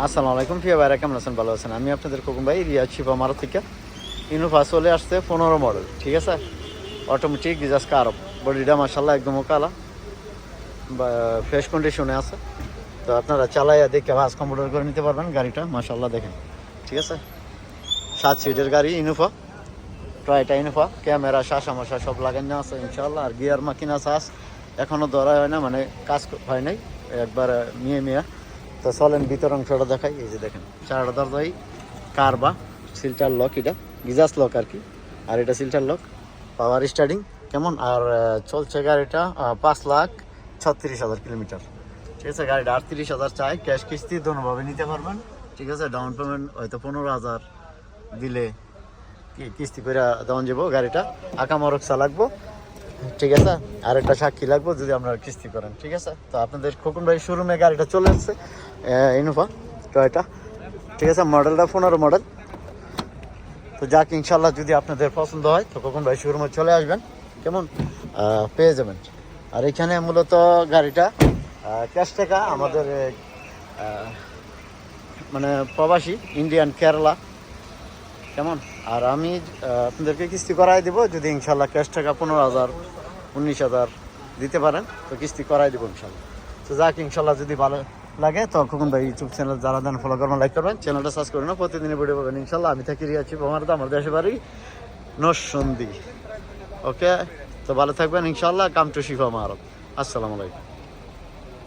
আসসালামু আলাইকুম প্রিয় ভাইরা, কেমন আছেন? ভালো আছেন? আমি আপনাদের খোকন ভাই, রিয়াদ শিবা মারো থেকে। ইনোভা চলে আসছে 15 মডেল, ঠিক আছে? অটোমেটিক ডিজাস কার, বডিটা মার্শাল্লাহ একদম কালা, ফ্রেশ কন্ডিশনে আছে। তো আপনারা চালাইয়া দেখে ভাজ কম্পিউটার করে নিতে পারবেন গাড়িটা, মার্শাল্লাহ দেখেন, ঠিক আছে? 7 সিটের গাড়ি ইনোভা, টয়টা ইনোভা, ক্যামেরা শাসা মশা সব লাগানো আছে ইনশাল্লাহ। আর গিয়ার মাকিনা চাষ এখনও ধরা হয় না, মানে কাজ হয় নাই, একবার মিয়া। তো চলেন ভিতর অংশটা দেখাই। এই যে দেখেন, চারটা দরজাই কার বা সিলটার লক, এটা গিজাস লক আর কি। আর এটা সিলটার লক, পাওয়ার স্টার্টিং কেমন। আর চলছে গাড়িটা 5,36,000 কিলোমিটার, ঠিক আছে? গাড়িটা 38,000 চাই, ক্যাশ কিস্তি দোনোভাবে নিতে পারবেন, ঠিক আছে? ডাউন পেমেন্ট হয়তো 15,000 দিলে কিস্তি করে দেওয়া যাবো। গাড়িটা আঁকামরকসা লাগবো, ঠিক আছে? আর একটা সাক্ষী লাগবো যদি আপনারা কিস্তি করেন, ঠিক আছে? তো আপনাদের খোকন ভাই শোরুমে গাড়িটা চলে আসছে, ইনোভা টয়টা, ঠিক আছে? মডেলটা 15 মডেল। তো যাক, ইনশাল্লাহ যদি আপনাদের পছন্দ হয় তো খোকন ভাই শোরুমে চলে আসবেন, কেমন? পেয়ে যাবেন। আর এখানে মূলত গাড়িটা ক্যাশ টাকা আমাদের মানে প্রবাসী ইন্ডিয়ান কেরালা, কেমন? আর আমি আপনাদেরকে কিস্তি করাই দেবো যদি ইনশাল্লাহ ক্যাশ টাকা 15,000 19,000 দিতে পারেন, তো কিস্তি করাই দেবো ইনশাল্লাহ। তো যাক, ইনশাল্লাহ যদি ভালো লাগে তো খোকন ভাই ইউটিউব চ্যানেল যারা দেন ফলো করবেন, লাইক করবেন, চ্যানেলটা সাবস্ক্রাইব করবেন, প্রতিদিনই ভিডিও পাবেন ইনশাল্লাহ। আমি থাকি রিয়াদ শিবা মারো, আমার দেশে বাড়ি নরসিংদী। ওকে, তো ভালো থাকবেন ইনশাল্লাহ। কাম টু শিবা মারো। আসসালামু আলাইকুম।